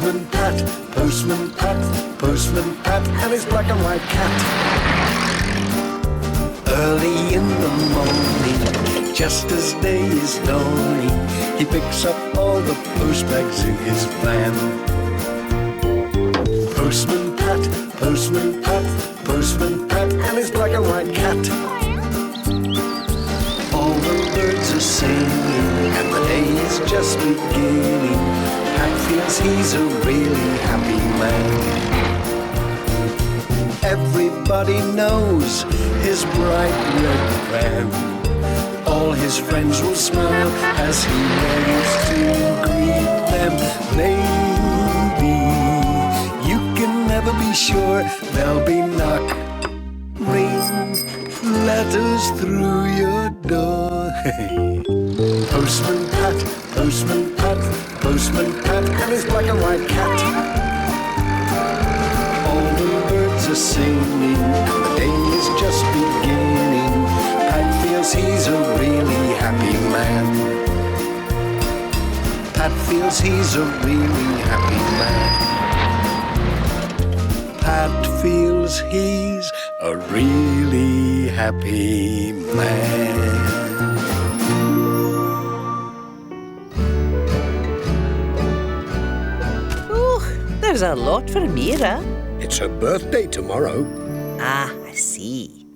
Postman Pat, Postman Pat, Postman Pat, and his black and white cat. Early in the morning, just as day is dawning, he picks up all the post bags in his van. Postman Pat, Postman Pat, Postman Pat, and his black and white cat. All the birds are singing, and the day is just beginning. Pat feels he's a really happy man. Everybody knows his bright red van. All his friends will smile as he waves to greet them. Maybe you can never be sure there'll be knock, ring, letters through your door. Postman Pat, Postman Pat, Postman Pat, and his black and white cat. All the birds are singing, and the day is just beginning. Pat feels he's a really happy man. Pat feels he's a really happy man. Pat feels he's a really happy man. Oh, there's a lot for Mira. It's her birthday tomorrow. Ah, I see.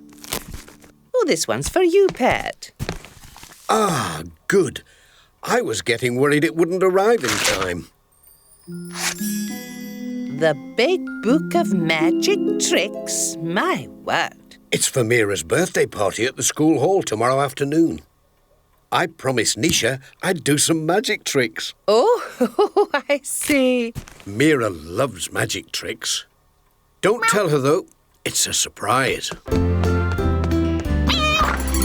Oh, this one's for you, Pat. Ah, good. I was getting worried it wouldn't arrive in time. The Big Book of Magic Tricks. My word. It's for Mira's birthday party at the school hall tomorrow afternoon. I promised Nisha I'd do some magic tricks. Oh, I see. Mira loves magic tricks. Don't tell her, though. It's a surprise.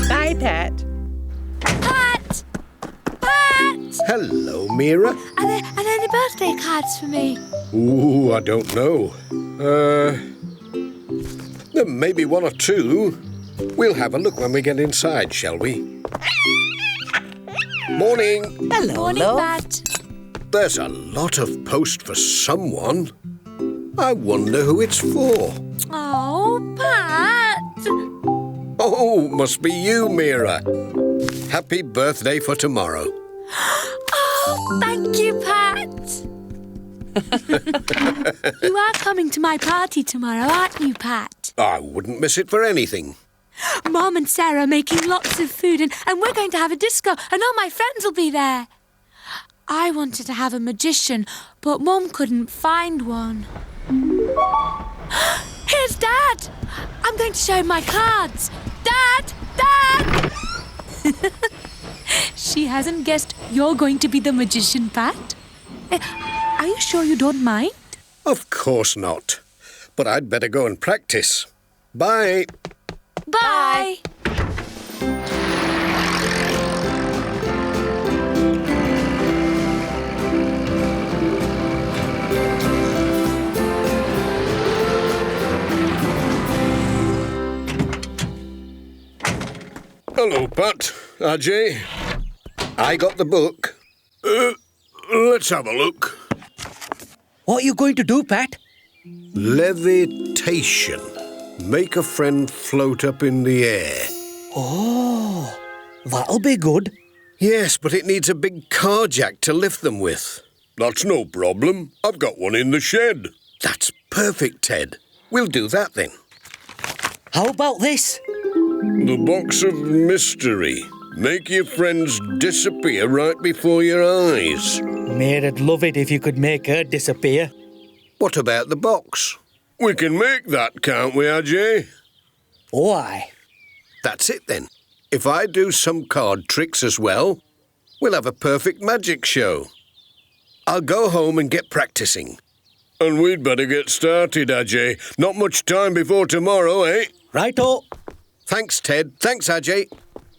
Bye, Pat. Pat! Pat! Hello, Mira. Are there any birthday cards for me? Ooh, I don't know. There may be one or two. We'll have a look when we get inside, shall we? Morning. Hello, Morning, love. Pat. There's a lot of post for someone. I wonder who it's for. Oh, Pat! Oh, must be you, Mira. Happy birthday for tomorrow. Oh, thank you, Pat. You are coming to my party tomorrow, aren't you, Pat? I wouldn't miss it for anything. Mom and Sara are making lots of food and we're going to have a disco and all my friends will be there. I wanted to have a magician, but Mum couldn't find one. Here's Dad! I'm going to show him my cards. Dad! Dad! She hasn't guessed you're going to be the magician, Pat. Are you sure you don't mind? Of course not. But I'd better go and practice. Bye. Bye! Hello, Pat. Ajay. I got the book. Let's have a look. What are you going to do, Pat? Levitation. Make a friend float up in the air. Oh, that'll be good. Yes, but it needs a big car jack to lift them with. That's no problem. I've got one in the shed. That's perfect, Ted. We'll do that then. How about this? The box of mystery. Make your friends disappear right before your eyes. Mary'd love it if you could make her disappear. What about the box? We can make that, can't we, Ajay? Oh, aye. That's it then. If I do some card tricks as well, we'll have a perfect magic show. I'll go home and get practicing. And we'd better get started, Ajay. Not much time before tomorrow, eh? Righto. Thanks, Ted. Thanks, Ajay.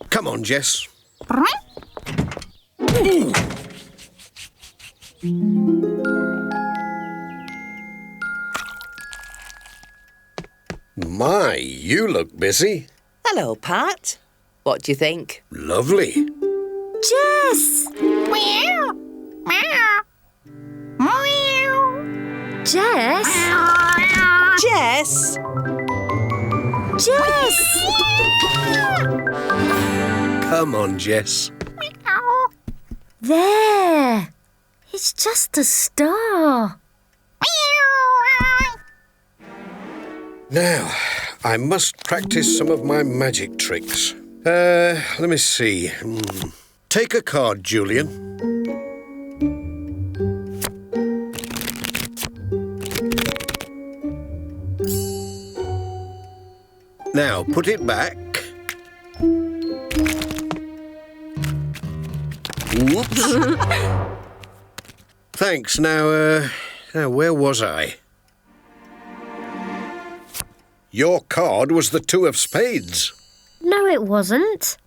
Come on, Jess. My, you look busy. Hello, Pat. What do you think? Lovely. Jess! Meow! Meow! Meow! Jess? Jess! Jess! Come on, Jess. There. It's just a star. Now, I must practice some of my magic tricks. Let me see. Take a card, Julian. Now, put it back. Whoops. Thanks. Now, where was I? Your card was the 2 of spades. No, it wasn't.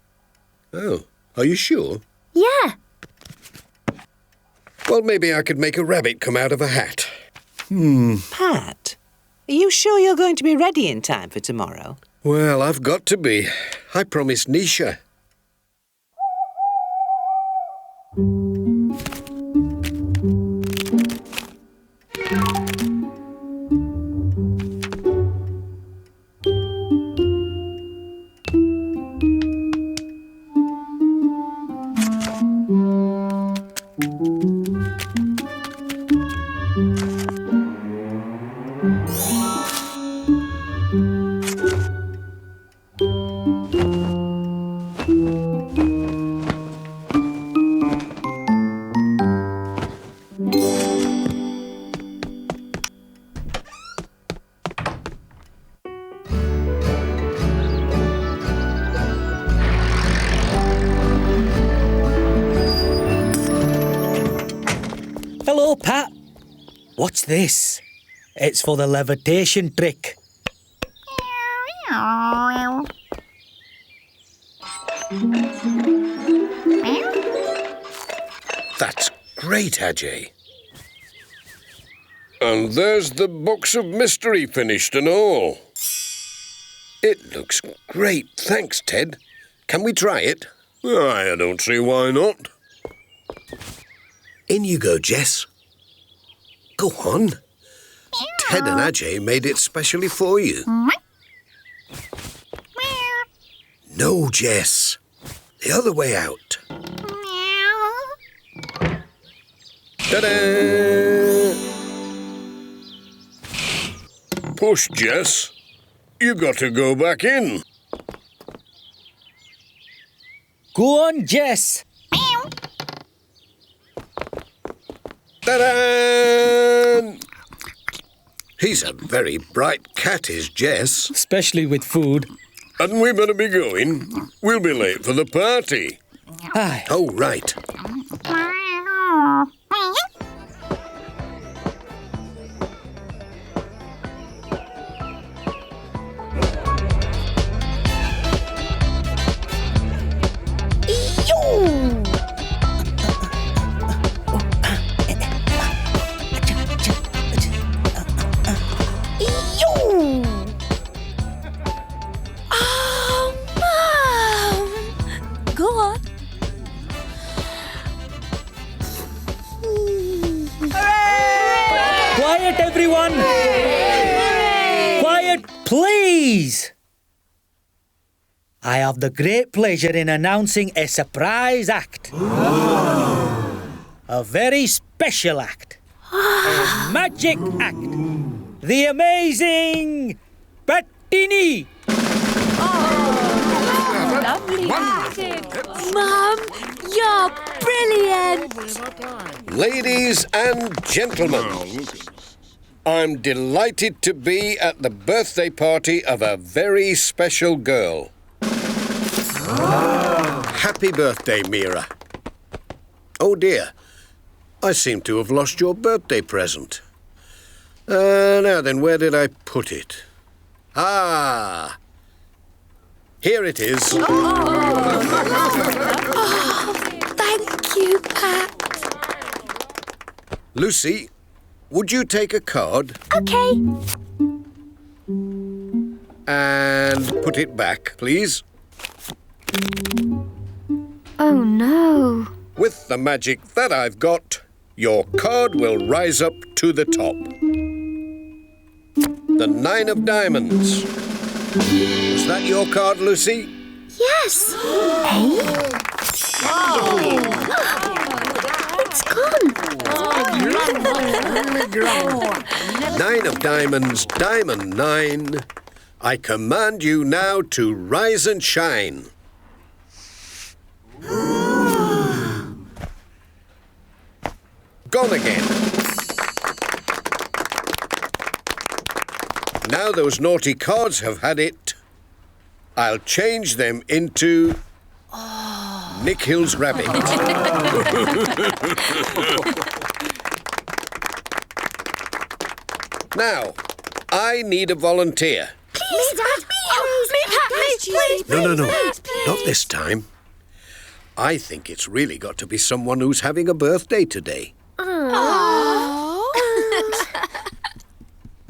Oh, are you sure? Yeah. Well, maybe I could make a rabbit come out of a hat. Pat, are you sure you're going to be ready in time for tomorrow? Well, I've got to be. I promised Nisha. Hello, Pat. What's this? It's for the levitation trick. That's great, Ajay. And there's the box of mystery finished and all. It looks great. Thanks, Ted. Can we try it? I don't see why not. In you go, Jess. Go on. Ted and Ajay made it specially for you. No, Jess. The other way out. Ta-da! Push, Jess. You got to go back in. Go on, Jess. Ta-da! He's a very bright cat, is Jess. Especially with food. Hadn't we better be going? We'll be late for the party. Aye. Oh, right. Quiet, everyone! Quiet, please! I have the great pleasure in announcing a surprise act. A very special act. A magic act. The amazing Bettini! Lovely acting. Mum, you're brilliant. Ladies and gentlemen, I'm delighted to be at the birthday party of a very special girl. Happy birthday, Mira. Oh dear, I seem to have lost your birthday present. Now then, where did I put it? Ah, here it is. Thank you, Pat. Lucy, would you take a card Okay. and put it back, please? Oh, no. With the magic that I've got, your card will rise up to the top. The 9 of diamonds. Was that your card, Lucy? Yes. Hey? It's gone. 9 of diamonds, diamond 9. I command you now to rise and shine. Gone again. Now those naughty cards have had it, I'll change them into Nick Hill's rabbit. Now, I need a volunteer. Please, Dad. Please. No. Not this time. I think it's really got to be someone who's having a birthday today.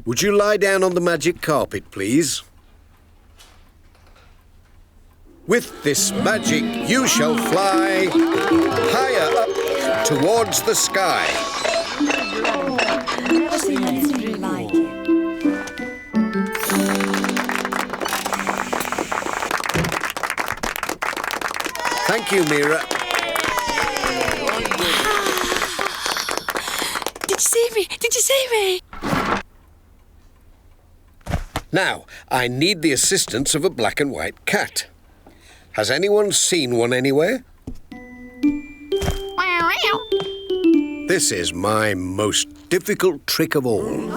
Would you lie down on the magic carpet, please? With this magic you shall fly higher up towards the sky. Never seen anything like it. Thank you, Mira. Did you see me? Now, I need the assistance of a black and white cat. Has anyone seen one anywhere? This is my most difficult trick of all.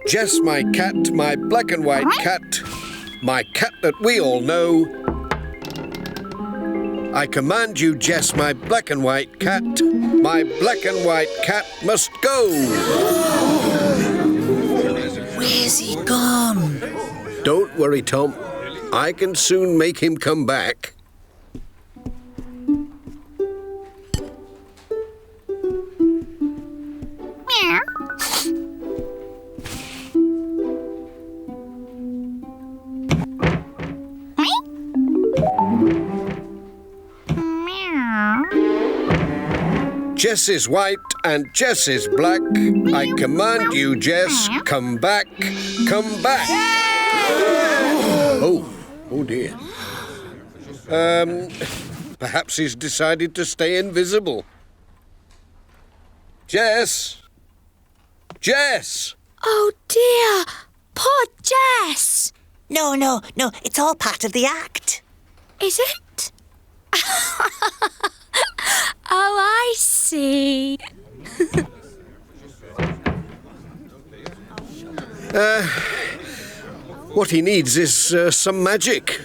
Jess, my cat, my black and white cat, my cat that we all know. I command you, Jess, my black and white cat, my black and white cat must go. Where's he gone? Don't worry, Tom. I can soon make him come back. Jess is white and Jess is black. I command you, Jess, come back, come back. Oh dear. Perhaps he's decided to stay invisible. Jess! Jess! Oh dear, poor Jess. No, it's all part of the act. Is it? Oh, I see. What he needs is some magic.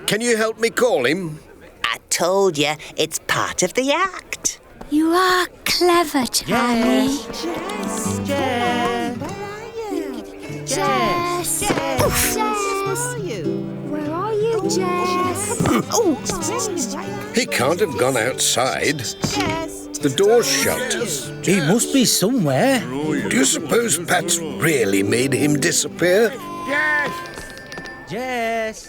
Can you help me call him? I told you, it's part of the act. You are clever, Charlie. Jess. Where are you, Jess? He can't have gone outside. The door's shut. He must be somewhere. Do you suppose Pat's really made him disappear? Jess!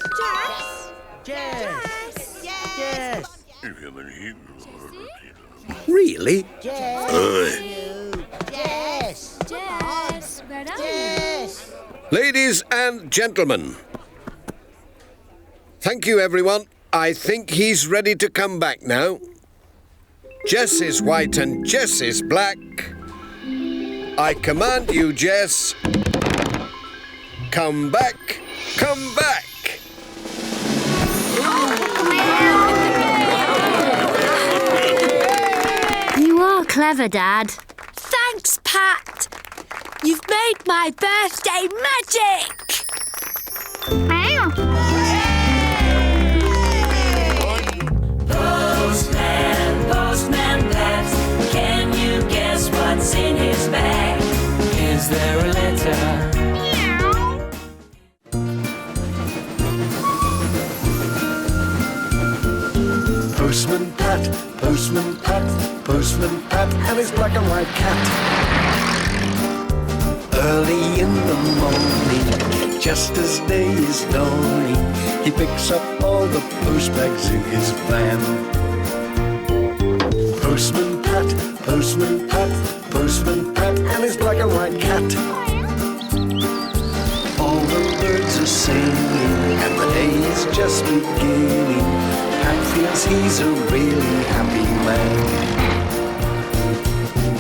Really? Jess, where are you? Ladies and gentlemen, thank you, everyone. I think he's ready to come back now. Jess is white and Jess is black. I command you, Jess. Come back, come back. You are clever, Dad. Thanks, Pat. You've made my birthday magic. Postman Pat, can you guess what's in his bag? Is there a letter? Postman Pat, Postman Pat, Postman Pat, and his black and white cat. Early in the morning, just as day is dawning, he picks up all the post bags in his van. Postman Pat, Postman Pat, Postman Pat, and his black and white cat. just beginning. Pat feels he's a really happy man.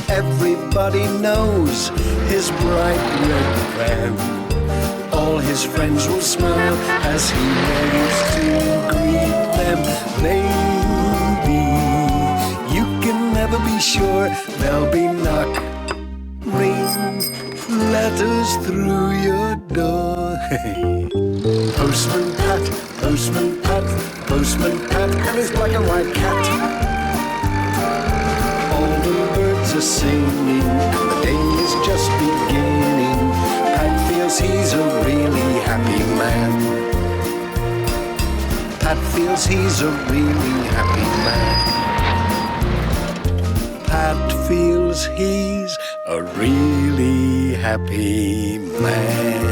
Everybody knows his bright red van. All his friends will smile as he waves to greet them. Maybe you can never be sure there'll be knock, ring, letters through your door. Postman Pat, Postman Pat, Postman Pat, and his black and white cat. All the birds are singing, and the day is just beginning. Pat feels he's a really happy man. Pat feels he's a really happy man. Pat feels he's a really happy man.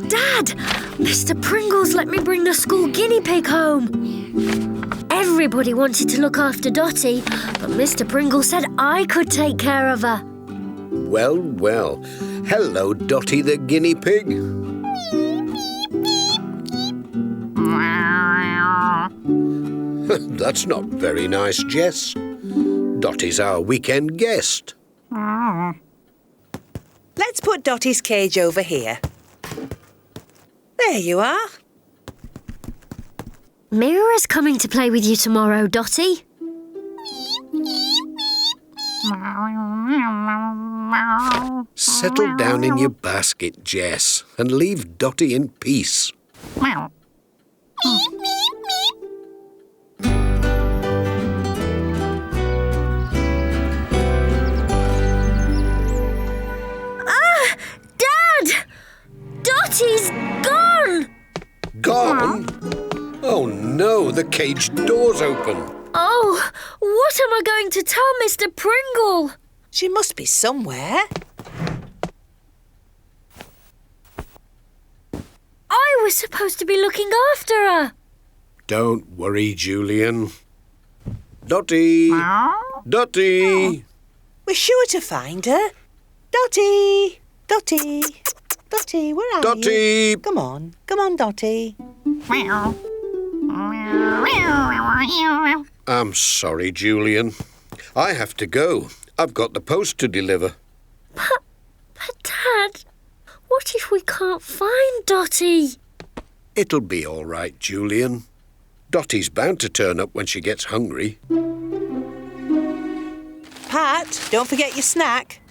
Dad! Mr. Pringles let me bring the school guinea pig home. Everybody wanted to look after Dotty, but Mr. Pringles said I could take care of her. Well, well. Hello, Dotty the guinea pig. That's not very nice, Jess. Dotty's our weekend guest. Let's put Dotty's cage over here. There you are. Mira's coming to play with you tomorrow, Dotty. Settle down in your basket, Jess, and leave Dotty in peace. Dad! Dotty's gone! Gone? Oh no, the cage door's open. Oh, what am I going to tell Mr. Pringle? She must be somewhere. I was supposed to be looking after her. Don't worry, Julian. Dotty! Dotty! We're sure to find her. Dotty! Dotty! Dotty, where are you? Dotty! Come on, Dotty. I'm sorry, Julian. I have to go. I've got the post to deliver. But Dad, what if we can't find Dotty? It'll be all right, Julian. Dotty's bound to turn up when she gets hungry. Pat, don't forget your snack.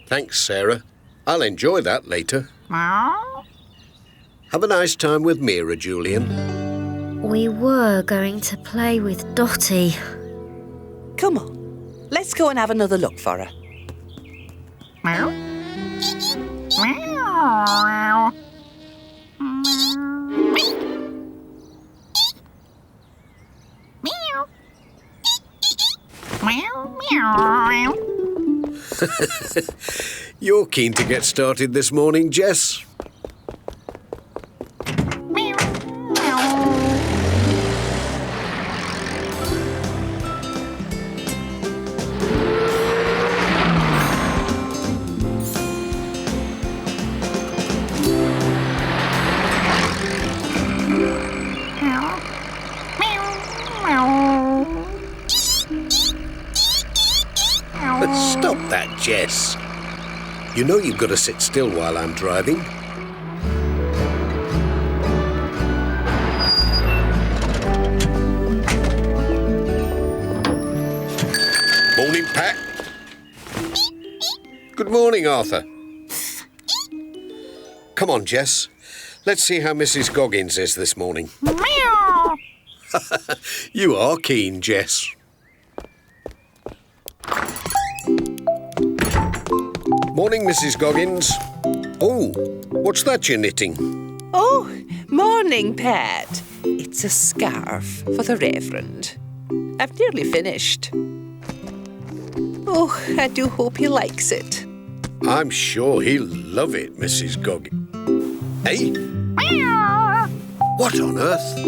Thanks, Sara. I'll enjoy that later. Have a nice time with Mira, Julian. We were going to play with Dotty. Come on, let's go and have another look for her. You're keen to get started this morning, Jess. Stop that, Jess. You know you've got to sit still while I'm driving. Morning, Pat. Good morning, Arthur. Come on, Jess. Let's see how Mrs. Goggins is this morning. You are keen, Jess. Morning, Mrs. Goggins. Oh, what's that you're knitting? Oh, morning, Pat. It's a scarf for the Reverend. I've nearly finished. Oh, I do hope he likes it. I'm sure he'll love it, Mrs. Goggins. Hey? What on earth?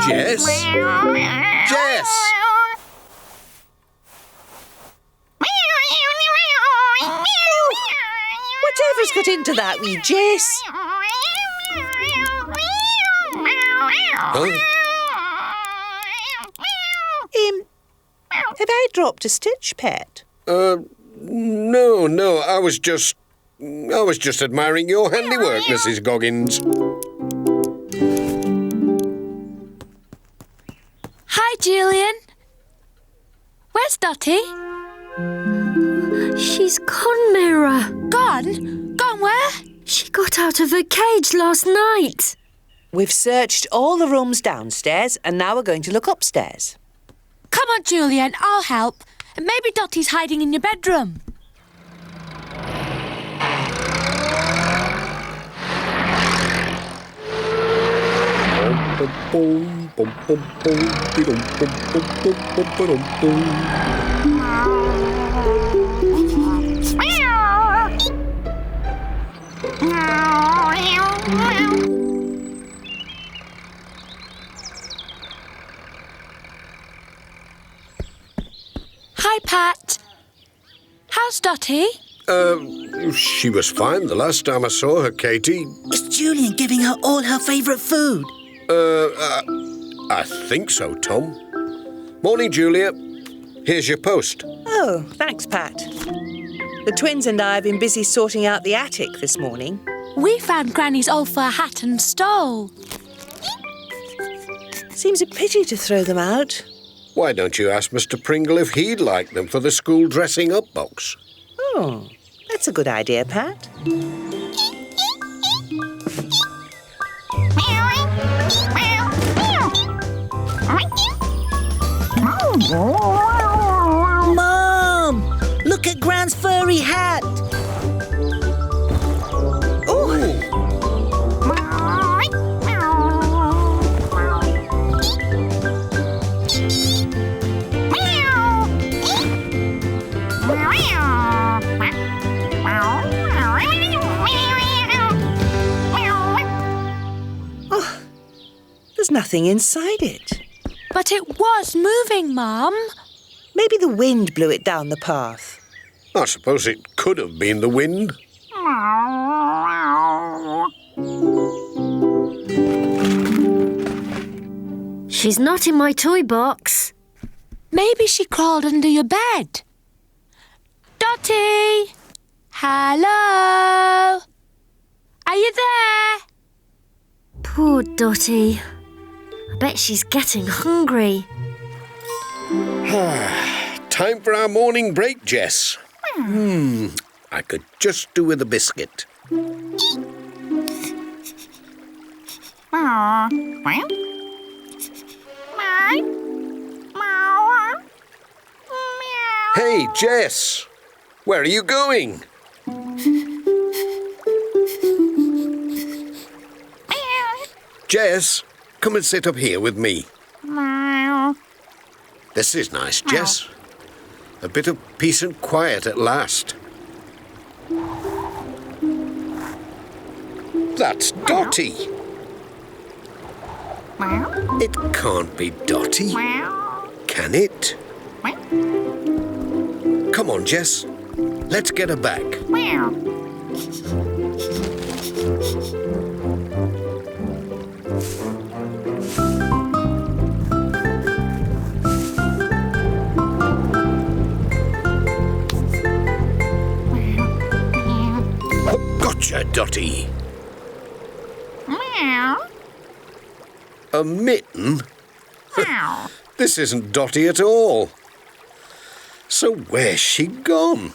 Jess? Jess! Whatever's got into that wee Jess? Huh? Have I dropped a stitch, Pat? No, I was just admiring your handiwork, Mrs. Goggins. Hi, Julian. Where's Dotty? She's gone, Mira. Gone? Gone where? She got out of her cage last night. We've searched all the rooms downstairs and now we're going to look upstairs. Come on, Julian, I'll help. And maybe Dotty's hiding in your bedroom. Hi, Pat. How's Dotty? She was fine the last time I saw her, Katie. Is Julian giving her all her favourite food? I think so, Tom. Morning, Julia. Here's your post. Oh, thanks, Pat. The twins and I have been busy sorting out the attic this morning. We found Granny's old fur hat and stole. Seems a pity to throw them out. Why don't you ask Mr. Pringle if he'd like them for the school dressing-up box? Oh, that's a good idea, Pat. Mom! Look at Gran's furry hat! There's nothing inside it. But it was moving, Mum. Maybe the wind blew it down the path. I suppose it could have been the wind. She's not in my toy box. Maybe she crawled under your bed. Dotty! Hello? Are you there? Poor Dotty. I bet she's getting hungry. Time for our morning break, Jess. I could just do with a biscuit. Hey, Jess. Where are you going? Jess, come and sit up here with me. This is nice, Jess. A bit of peace and quiet at last. That's Dotty. It can't be Dotty, can it? Come on, Jess. Let's get her back. Gotcha, Dotty. A mitten? This isn't Dotty at all. So where's she gone?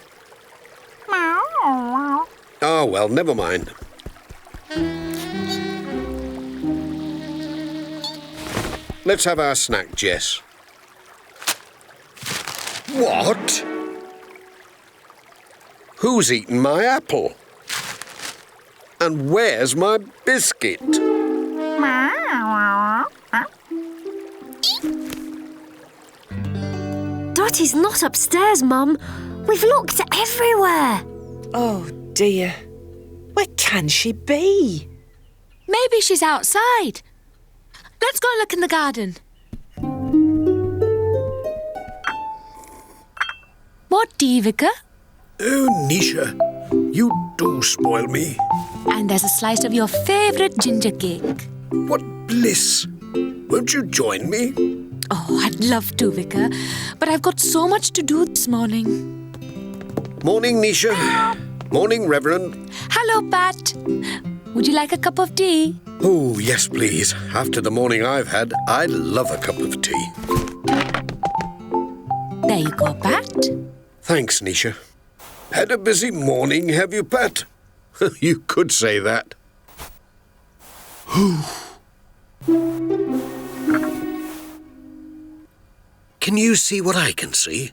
Oh, well, never mind. Let's have our snack, Jess. What? Who's eaten my apple? And where's my biscuit? Dotty's not upstairs, Mum. We've looked everywhere. Oh, dear. Where can she be? Maybe she's outside. let's go and look in the garden. What, Vicar? Oh, Nisha, you do spoil me. And there's a slice of your favourite ginger cake. What bliss. Won't you join me? Oh, I'd love to, Vicar, but I've got so much to do this morning. Morning, Nisha. Morning, Reverend. Hello, Pat. Would you like a cup of tea? Oh, yes, please. After the morning I've had, I'd love a cup of tea. There you go, Pat. Thanks, Nisha. Had a busy morning, have you, Pat? You could say that. Can you see what I can see?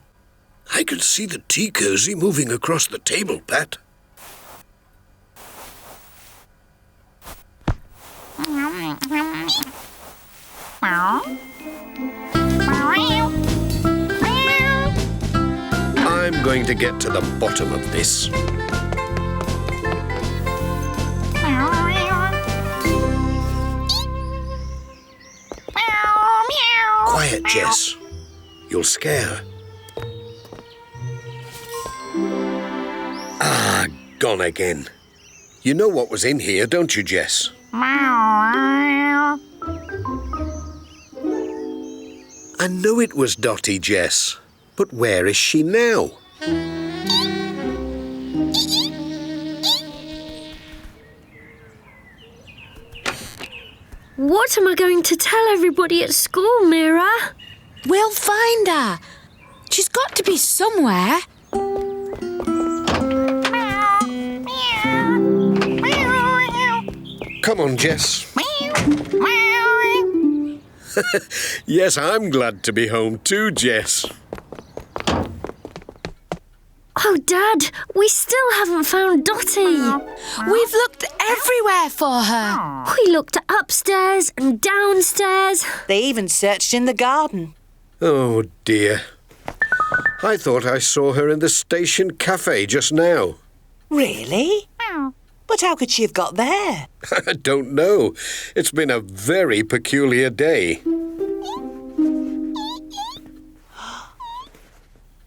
I can see the tea cosy moving across the table, Pat. I'm going to get to the bottom of this. Quiet, Jess. You'll scare her. Ah, gone again. You know what was in here, don't you, Jess? I know it was Dotty, Jess. But where is she now? What am I going to tell everybody at school, Mira? We'll find her. She's got to be somewhere. Come on, Jess. Yes, I'm glad to be home too, Jess. Oh, Dad, we still haven't found Dotty. We've looked everywhere for her. We looked upstairs and downstairs. They even searched in the garden. Oh, dear. I thought I saw her in the station cafe just now. Really? But how could she have got there? I don't know. It's been a very peculiar day.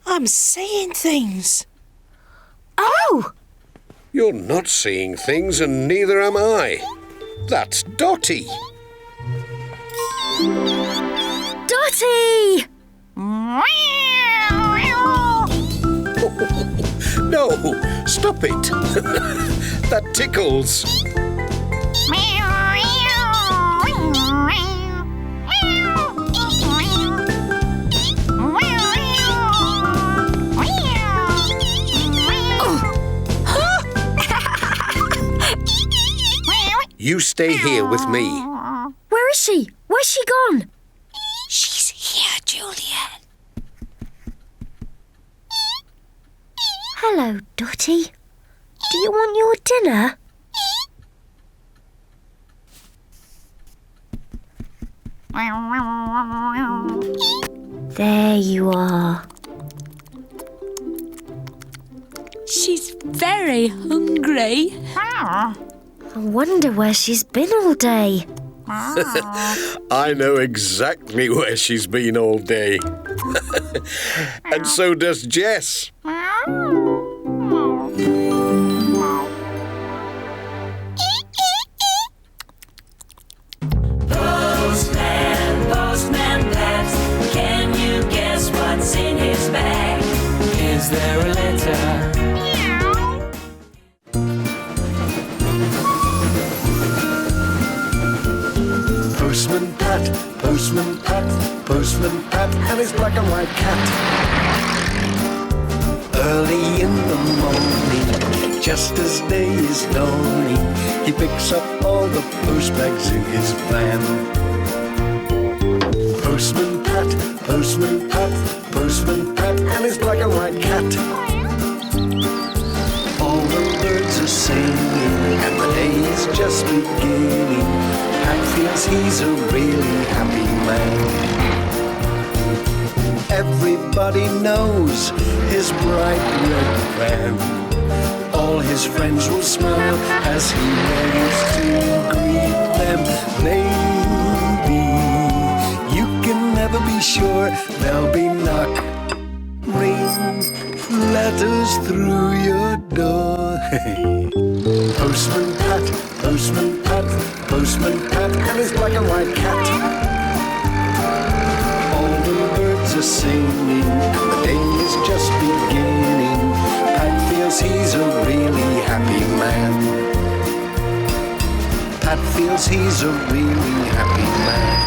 I'm seeing things. Oh! You're not seeing things, and neither am I. That's Dotty. Dotty! No, stop it. That tickles. You stay here with me. Where is she? Where's she gone? She's here, Julian. Hello, Dotty. Do you want your dinner? There you are. She's very hungry. I wonder where she's been all day. I know exactly where she's been all day. And so does Jess. Postman Pat, can you guess what's in his bag? Is there a letter? Postman Pat, Postman Pat, Postman Pat, and his black and white cat. Early in the morning, just as day is dawning, he picks up all the post bags in his van. Postman Pat, Postman Pat, Postman Pat, and his black and white cat. All the birds are singing, and the day is just beginning. Pat feels he's a really happy man. Everybody knows his bright red van. All his friends will smile as he waves to greet them. Maybe never be sure. There'll be knock, ring, letters through your door. Postman Pat, Postman Pat, Postman Pat, and his black and white cat. All the birds are singing, and the day is just beginning. Pat feels he's a really happy man. Pat feels he's a really happy man.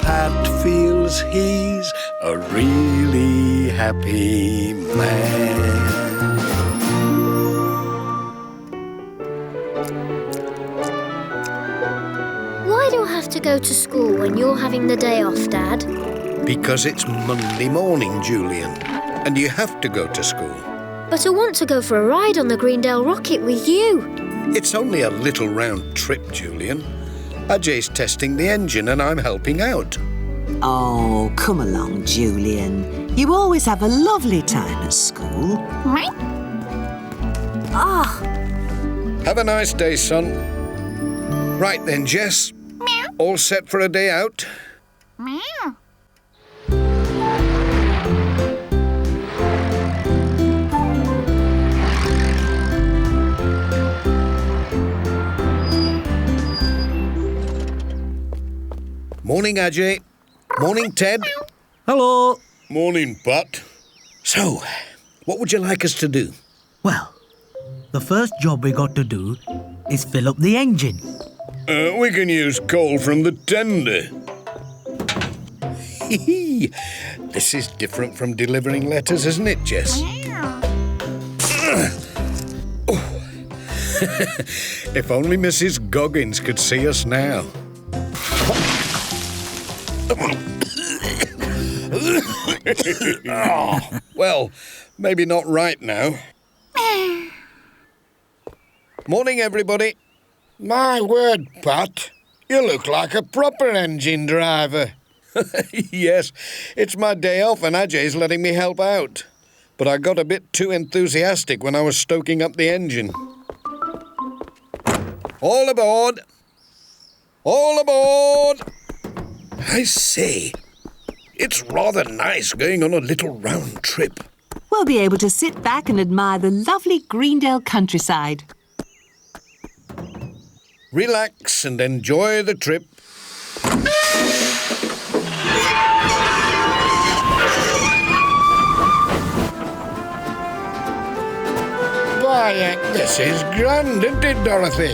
Pat feels he's a really happy man. Why do I have to go to school when you're having the day off, Dad? Because it's Monday morning, Julian, and you have to go to school. But I want to go for a ride on the Greendale rocket with you. It's only a little round trip, Julian. Ajay's testing the engine and I'm helping out. Oh, come along, Julian. You always have a lovely time at school. Ah, Have a nice day, son. Right then, Jess. All set for a day out? Morning, Ajay. Morning, Ted. Hello. Morning, Pat. So, what would you like us to do? Well, the first job we got to do is fill up the engine. We can use coal from the tender. This is different from delivering letters, isn't it, Jess? If only Mrs. Goggins could see us now. Well, maybe not right now. Morning, everybody. My word, Pat. You look like a proper engine driver. Yes, it's my day off and Ajay's letting me help out. But I got a bit too enthusiastic when I was stoking up the engine. All aboard! All aboard! I say, it's rather nice going on a little round trip. We'll be able to sit back and admire the lovely Greendale countryside. Relax and enjoy the trip. Why, this is grand, isn't it, Dorothy?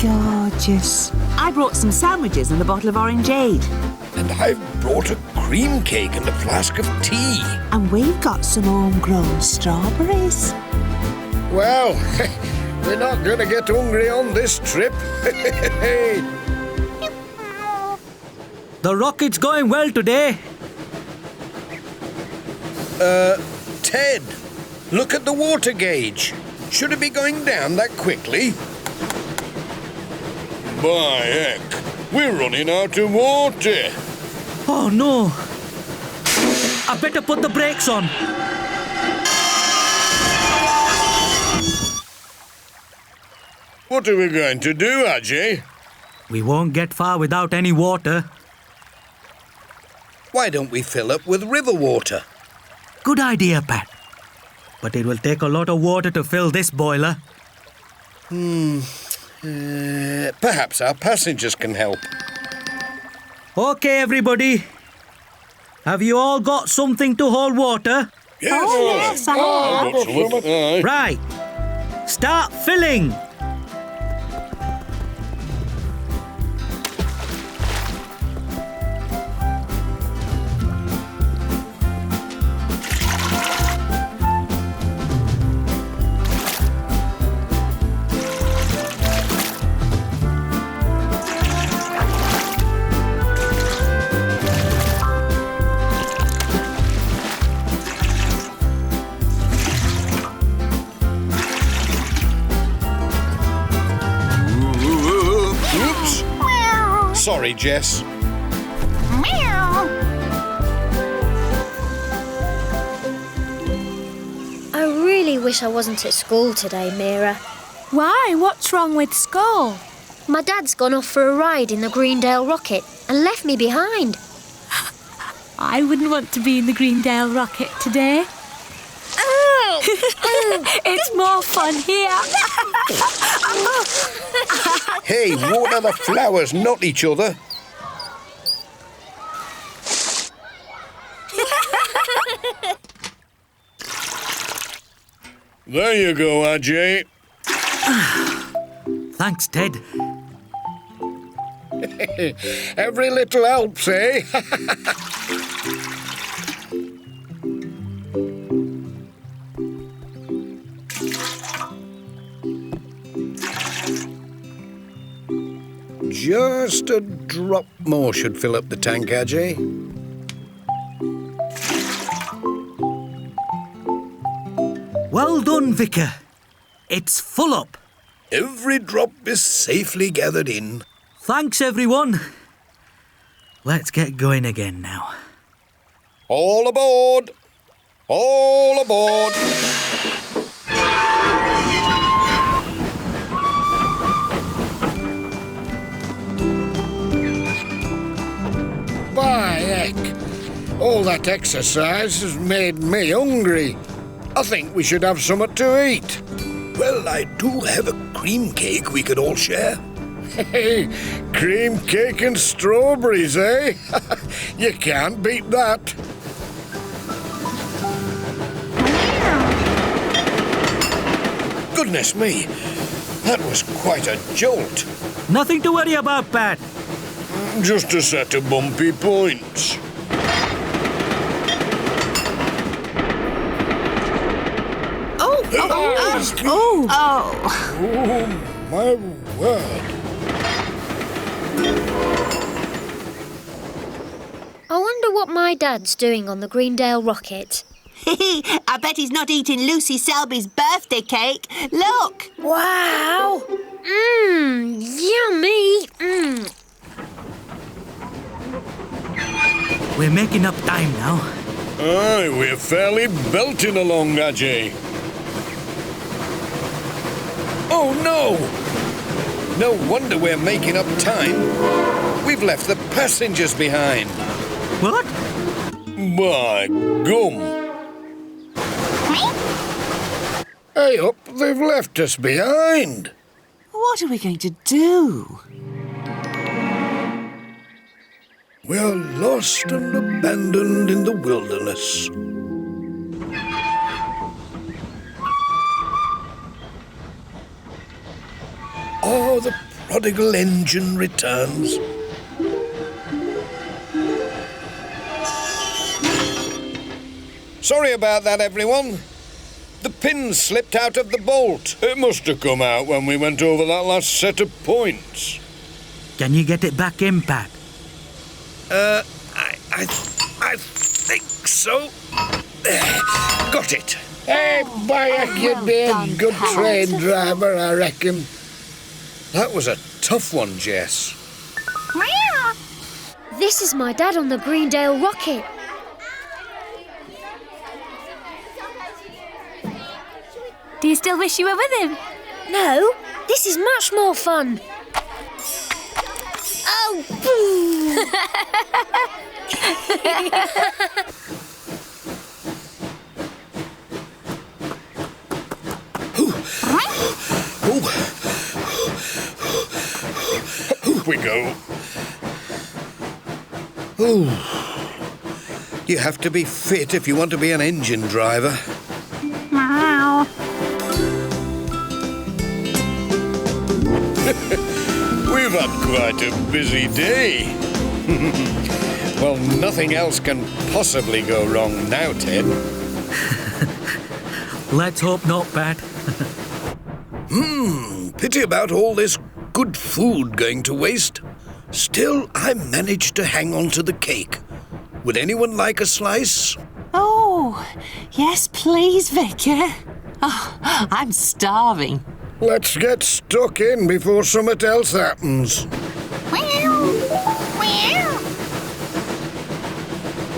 Gorgeous. I brought some sandwiches and a bottle of orangeade. And I've brought a cream cake and a flask of tea. And we've got some homegrown strawberries. Well, we're not going to get hungry on this trip. The rocket's going well today. Ted, look at the water gauge. Should it be going down that quickly? By heck, we're running out of water. Oh, no. I better put the brakes on. What are we going to do, Ajay? We won't get far without any water. Why don't we fill up with river water? Good idea, Pat. But it will take a lot of water to fill this boiler. Perhaps our passengers can help. Okay, everybody. Have you all got something to hold water? Yes. Oh, yes, I have. Right. Start filling. Sorry, Jess. I really wish I wasn't at school today, Mira. Why? What's wrong with school? My dad's gone off for a ride in the Greendale rocket and left me behind. I wouldn't want to be in the Greendale rocket today. It's more fun here. Hey, water the flowers, not each other. There you go, Ajay. Thanks, Ted. Every little helps, eh? Just a drop more should fill up the tank, Ajay. Well done, Vicar. It's full up. Every drop is safely gathered in. Thanks, everyone. Let's get going again now. All aboard! All aboard! By heck, all that exercise has made me hungry. I think we should have something to eat. Well, I do have a cream cake we could all share. Hey, cream cake and strawberries, eh? You can't beat that. Goodness me, that was quite a jolt. Nothing to worry about, Pat. Just a set of bumpy points. Oh, my word. I wonder what my dad's doing on the Greendale rocket. I bet he's not eating Lucy Selby's birthday cake. Look! Wow! Yummy! We're making up time now. Aye, we're fairly belting along, Ajay. Oh, no! No wonder we're making up time. We've left the passengers behind. What? By gum. Hey up, they've left us behind. What are we going to do? We're lost and abandoned in the wilderness. Oh, the prodigal engine returns. Sorry about that, everyone. The pin slipped out of the bolt. It must have come out when we went over that last set of points. Can you get it back in, Pat? I think so. Got it. Hey, Bayek, you did. Good train driver, I reckon. That was a tough one, Jess. This is my dad on the Greendale rocket. Do you still wish you were with him? No, this is much more fun. Oh, boo! Here we go. Ooh. You have to be fit if you want to be an engine driver. We've had quite a busy day. Well, nothing else can possibly go wrong now, Ted. Let's hope not, Pat. Pity about all this good food going to waste. Still, I managed to hang on to the cake. Would anyone like a slice? Oh, yes, please, Vicar. Oh, I'm starving. Let's get stuck in before something else happens.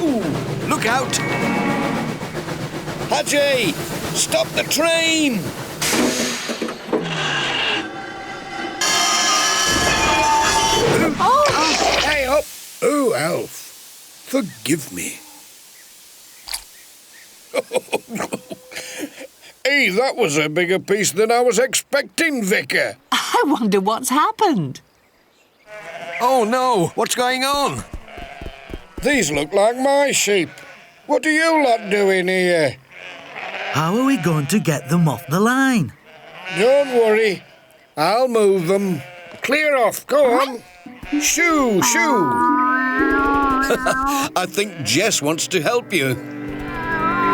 Ooh, look out! Ajay, stop the train! Oh! Hey, up! do, Alf. Forgive me. Hey, that was a bigger piece than I was expecting, Vicar. I wonder what's happened. Oh, no. What's going on? These look like my sheep. What are you lot doing here? How are we going to get them off the line? Don't worry. I'll move them. Clear off. Go on. Shoo, shoo. I think Jess wants to help you.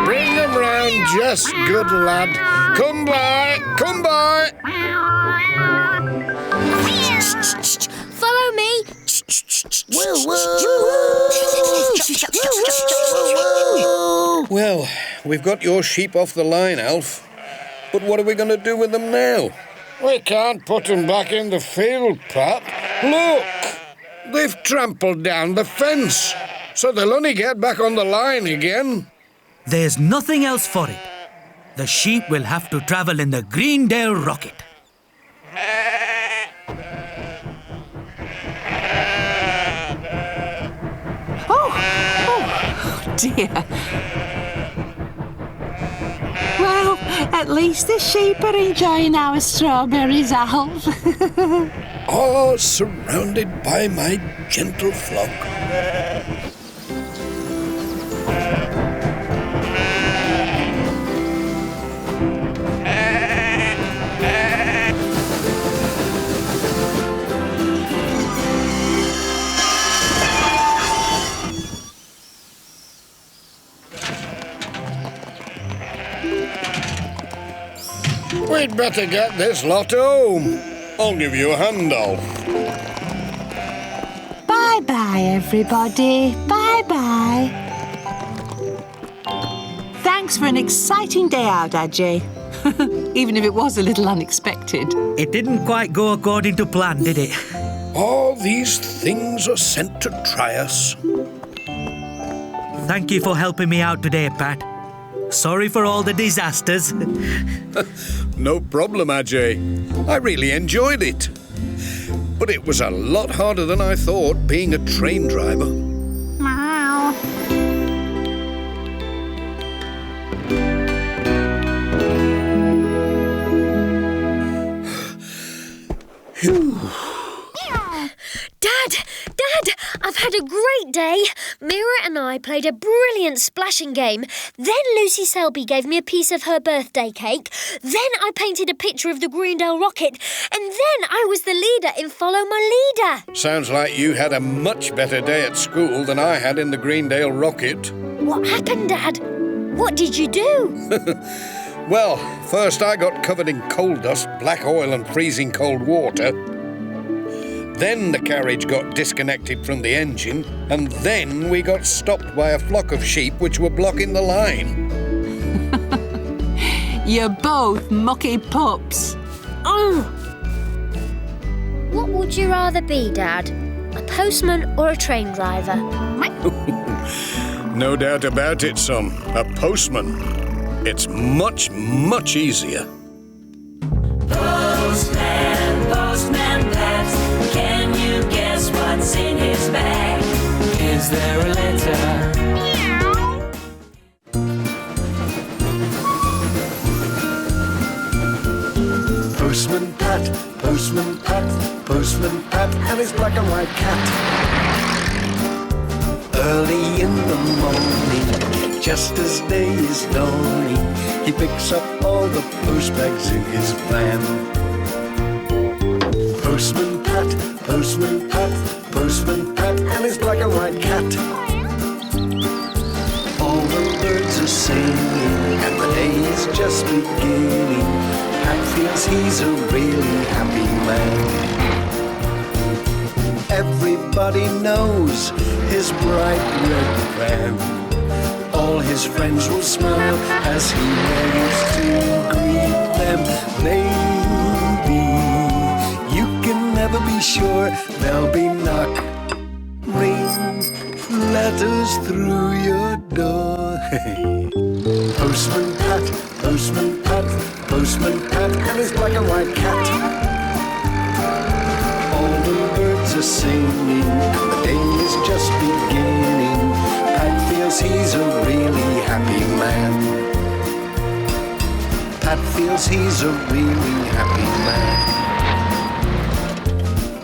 Bring them round, Jess, good lad. Come by, come by. Follow me. Well, we've got your sheep off the line, Alf. But what are we going to do with them now? We can't put them back in the field, Pat. Look! They've trampled down the fence, so they'll only get back on the line again. There's nothing else for it. The sheep will have to travel in the Greendale rocket. Oh dear. Well, at least the sheep are enjoying our strawberries, Alf. All surrounded by my gentle flock. We'd better get this lot home. I'll give you a hand, Alf. Bye-bye, everybody. Bye-bye. Thanks for an exciting day out, Ajay. Even if it was a little unexpected. It didn't quite go according to plan, did it? All these things are sent to try us. Thank you for helping me out today, Pat. Sorry for all the disasters. No problem, Ajay. I really enjoyed it. But it was a lot harder than I thought, being a train driver. Meow. Dad, I've had a great day. Mira and I played a brilliant splashing game. Then Lucy Selby gave me a piece of her birthday cake. Then I painted a picture of the Greendale rocket. And then I was the leader in Follow My Leader. Sounds like you had a much better day at school than I had in the Greendale rocket. What happened, Dad? What did you do? Well, first I got covered in coal dust, black oil and freezing cold water. Then the carriage got disconnected from the engine, and then we got stopped by a flock of sheep which were blocking the line. You're both mucky pups. Oh! What would you rather be, Dad? A postman or a train driver? No doubt about it, son. A postman. It's much, much easier. Postman, Postman Pat, can you guess what's in his bag? Is there a letter? Postman Pat, Postman Pat, Postman Pat, and his black and white cat. Early in the morning, just as day is dawning, he picks up all the post bags in his van. Postman Pat, Postman Pat, Postman Pat, and his black and white cat. All the birds are singing, and the day is just beginning. Pat feels he's a really happy man. Everybody knows his bright red van. All his friends will smile as he waves to greet them. Maybe you can never be sure there'll be knock, ring, letters through your door. Postman Pat, Postman Pat, Postman Pat, and his black and white cat. All the birds are are singing, and the day is just beginning. Pat feels he's a really happy man. Pat feels he's a really happy man.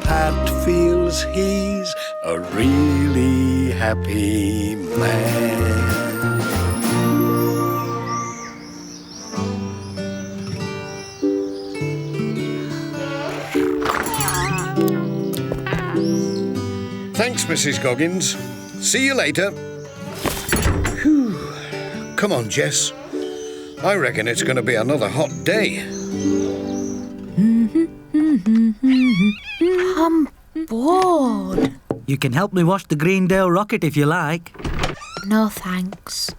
Pat feels he's a really happy man. Thanks, Mrs. Goggins. See you later. Whew. Come on, Jess. I reckon it's going to be another hot day. I'm bored. You can help me wash the Greendale rocket if you like. No, thanks.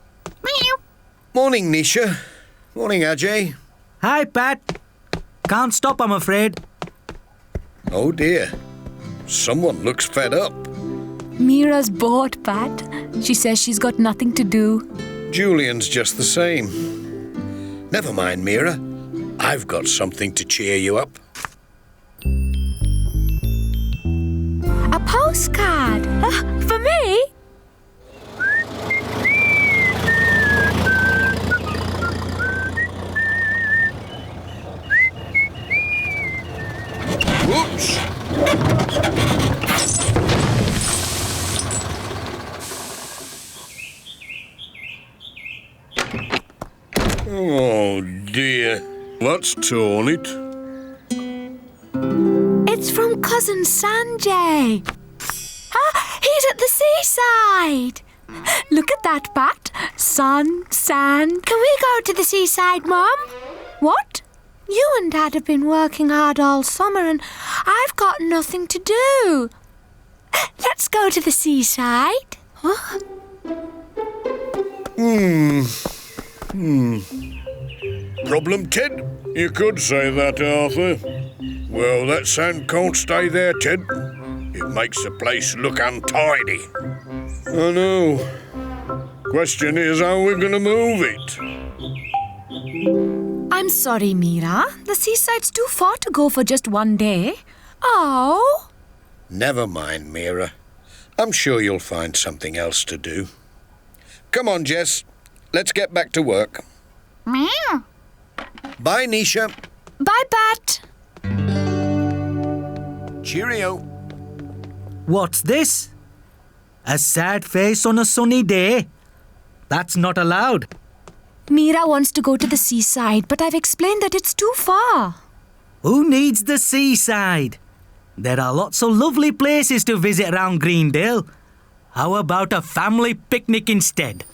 Morning, Nisha. Morning, Ajay. Hi, Pat. Can't stop, I'm afraid. Oh, dear. Someone looks fed up. Mira's bored, Pat. She says she's got nothing to do. Julian's just the same. Never mind, Mira. I've got something to cheer you up. A postcard? For me? Whoops! Oh, dear. What's torn it? It's from Cousin Sanjay. He's at the seaside. Look at that, Pat. Sun, sand. Can we go to the seaside, Mum? What? You and Dad have been working hard all summer and I've got nothing to do. Let's go to the seaside. Huh? Problem, Ted? You could say that, Arthur. Well, that sand can't stay there, Ted. It makes the place look untidy. I know. Question is how we're going to move it. I'm sorry, Mira. The seaside's too far to go for just one day. Oh. Never mind, Mira. I'm sure you'll find something else to do. Come on, Jess. Let's get back to work. Meow. Bye, Nisha. Bye, Pat. Cheerio. What's this? A sad face on a sunny day? That's not allowed. Mira wants to go to the seaside, but I've explained that it's too far. Who needs the seaside? There are lots of lovely places to visit around Greendale. How about a family picnic instead?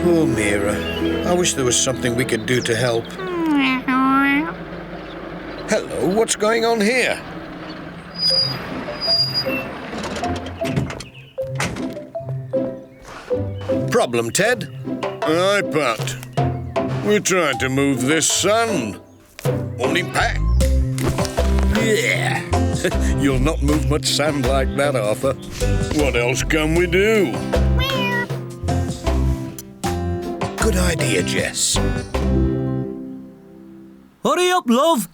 Poor Mira. I wish there was something we could do to help. Hello, what's going on here? Problem, Ted? Aye, Pat. We're trying to move this sand. Morning, Pat. Yeah. You'll not move much sand like that, Arthur. What else can we do? Good idea, Jess. Hurry up, love.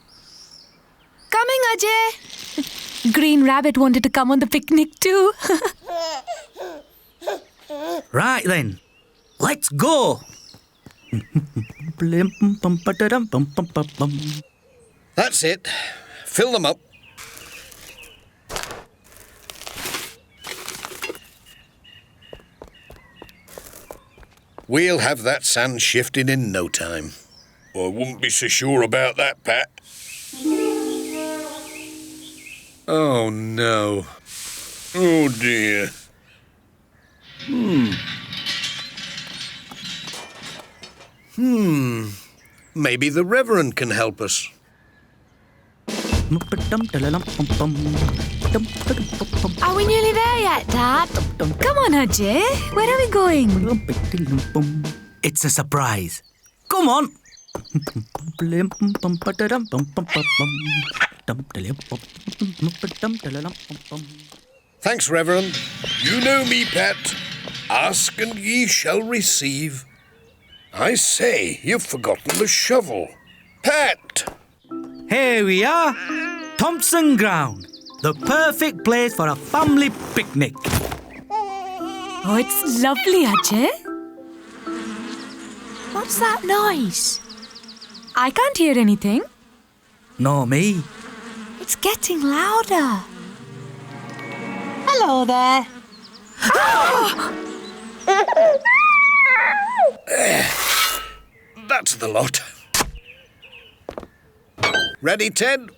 Coming, Ajay. Green Rabbit wanted to come on the picnic too. Right then, let's go. That's it. Fill them up. We'll have that sand shifted in no time. I wouldn't be so sure about that, Pat. Oh, no. Oh, dear. Maybe the Reverend can help us. Are we nearly there yet, Dad? Come on, Ajay. Where are we going? It's a surprise. Come on. Thanks, Reverend. You know me, Pat. Ask and ye shall receive. I say, you've forgotten the shovel. Pat! Here we are. Thompson Ground. The perfect place for a family picnic. Oh, it's lovely, Ajay. What's that noise? I can't hear anything. No, me. It's getting louder. Hello there. That's the lot. Ready, Ted?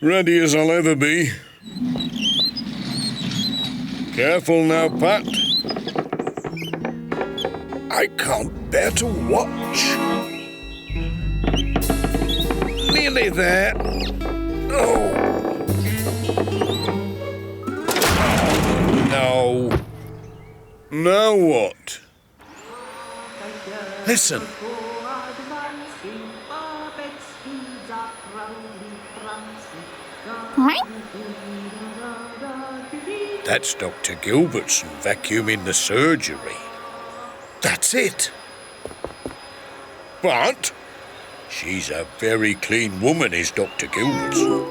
Ready as I'll ever be. Careful now, Pat. I can't bear to watch. Nearly there. Oh. No. Now what? Listen. That's Dr. Gilbertson vacuuming the surgery. That's it. But She's a very clean woman, is Dr. Gilbertson.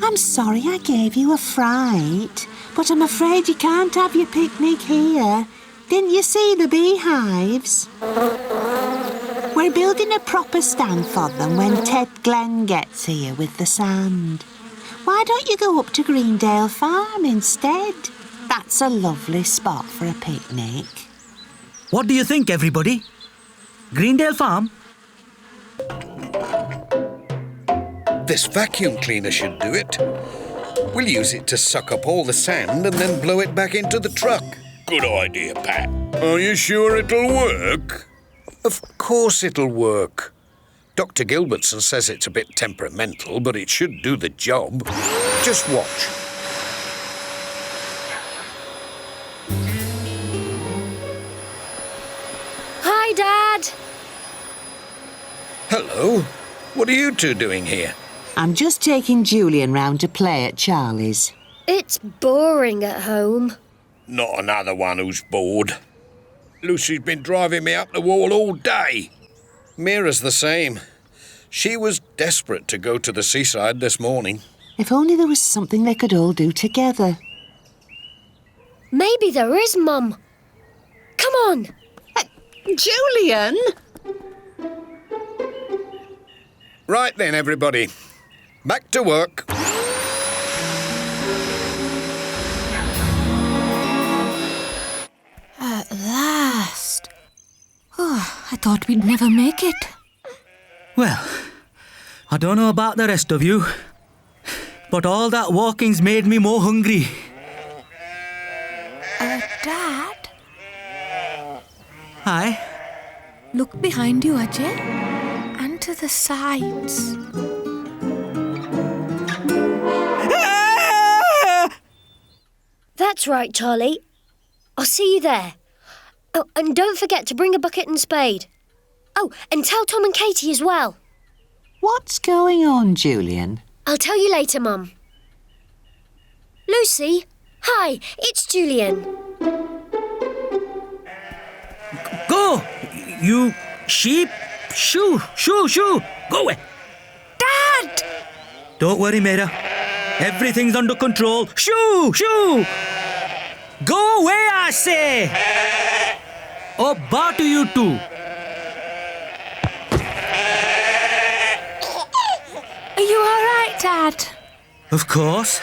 I'm sorry I gave you a fright, but I'm afraid you can't have your picnic here. Didn't you see the beehives? We're building a proper stand for them when Ted Glenn gets here with the sand. Why don't you go up to Greendale Farm instead? That's a lovely spot for a picnic. What do you think, everybody? Greendale Farm? This vacuum cleaner should do it. We'll use it to suck up all the sand and then blow it back into the truck. good idea, Pat. Are you sure it'll work? Of course it'll work. Dr. Gilbertson says it's a bit temperamental, but it should do the job. Just watch. Hi, Dad. Hello. What are you two doing here? I'm just taking Julian round to play at Charlie's. It's boring at home. Not another one who's bored. Lucy's been driving me up the wall all day. Mira's the same. She was desperate to go to the seaside this morning. If only there was something they could all do together. Maybe there is, Mum. Come on. Julian? Right then, everybody. Back to work. At last. Oh, I thought we'd never make it. Well, I don't know about the rest of you, but all that walking's made me more hungry. Dad? Hi. Look behind you, Ajay. And to the sides. That's right, Charlie. I'll see you there. Oh, and don't forget to bring a bucket and spade. Oh, and tell Tom and Katie as well. What's going on, Julian? I'll tell you later, Mum. Lucy, hi, it's Julian. Go! You sheep! Shoo! Shoo! Shoo! Go away! Dad! Don't worry, Mira. Everything's under control. Shoo! Shoo! Go away, I say! Oh, bar to you two. Are you all right, Dad? Of course.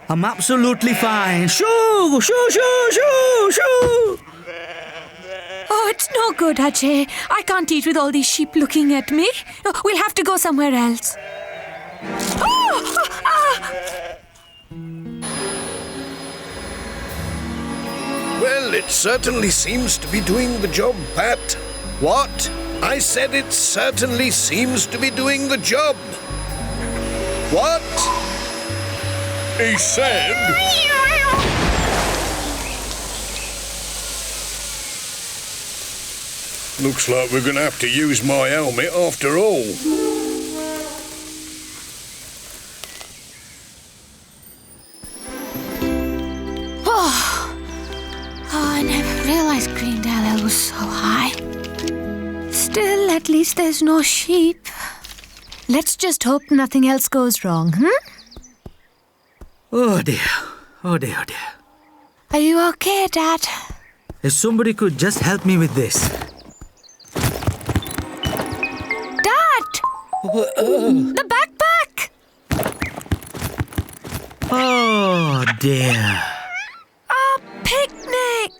I'm absolutely fine. Shoo! Shoo! Shoo! Shoo! Shoo! Oh, it's no good, Ajay. I can't eat with all these sheep looking at me. Oh, we'll have to go somewhere else. Oh! Ah! Well, it certainly seems to be doing the job, Pat. What? I said it certainly seems to be doing the job. What? He said... Looks like we're going to have to use my helmet after all. Oh, I never realised Greendale was so high. Still, at least there's no sheep. Let's just hope nothing else goes wrong, Oh dear. Oh dear, oh dear. Are you okay, Dad? If somebody could just help me with this. Dad! The backpack! Oh dear. Our picnic!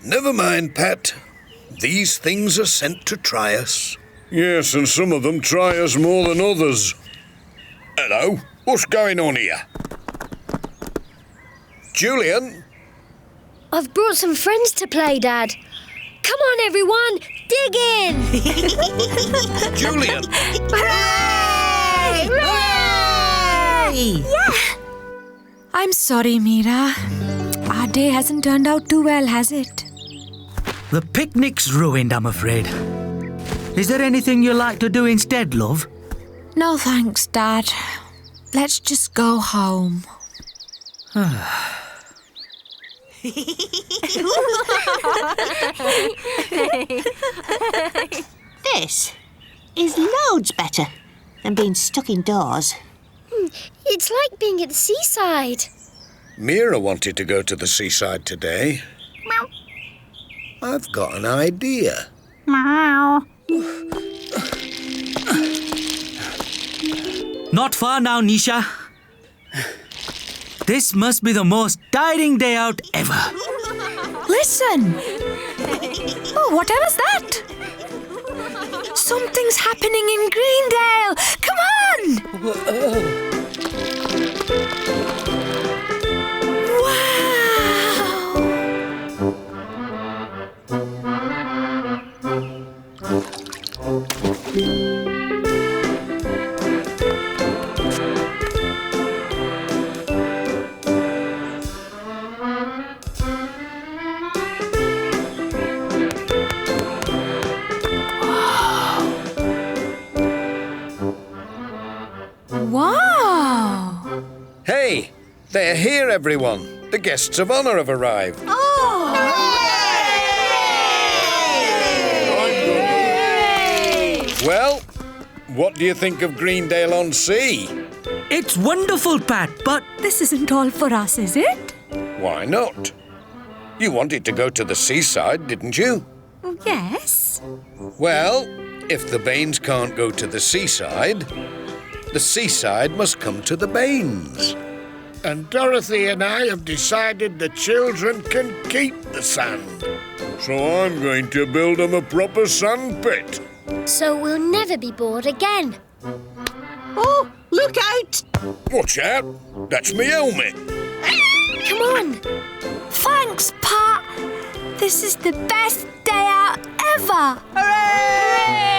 Never mind, Pat. These things are sent to try us. Yes, and some of them try us more than others. Hello, what's going on here? Julian? I've brought some friends to play, Dad. Come on, everyone, dig in! Julian! Hooray! Hooray! Yeah! I'm sorry, Mira. Our day hasn't turned out too well, has it? The picnic's ruined, I'm afraid. Is there anything you like to do instead, love? No thanks, Dad. Let's just go home. This is loads better than being stuck indoors. It's like being at the seaside. Mira wanted to go to the seaside today. Meow. I've got an idea. Meow. Not far now, Nisha. This must be the most tiring day out ever. Listen! Oh, whatever's that? Something's happening in Greendale! Come on! Wow! Hey, they're here, everyone. The guests of honour have arrived. Oh! Hooray! Well, what do you think of Greendale on Sea? It's wonderful, Pat, but This isn't all for us, is it? Why not? You wanted to go to the seaside, didn't you? Yes. Well, if the Baines can't go to the seaside must come to the Baines. And Dorothy and I have decided the children can keep the sand. So I'm going to build them a proper sand pit. So we'll never be bored again. Oh, look out! Watch out, that's me helmet. Come on. Thanks, Pat. This is the best day out ever. Hooray!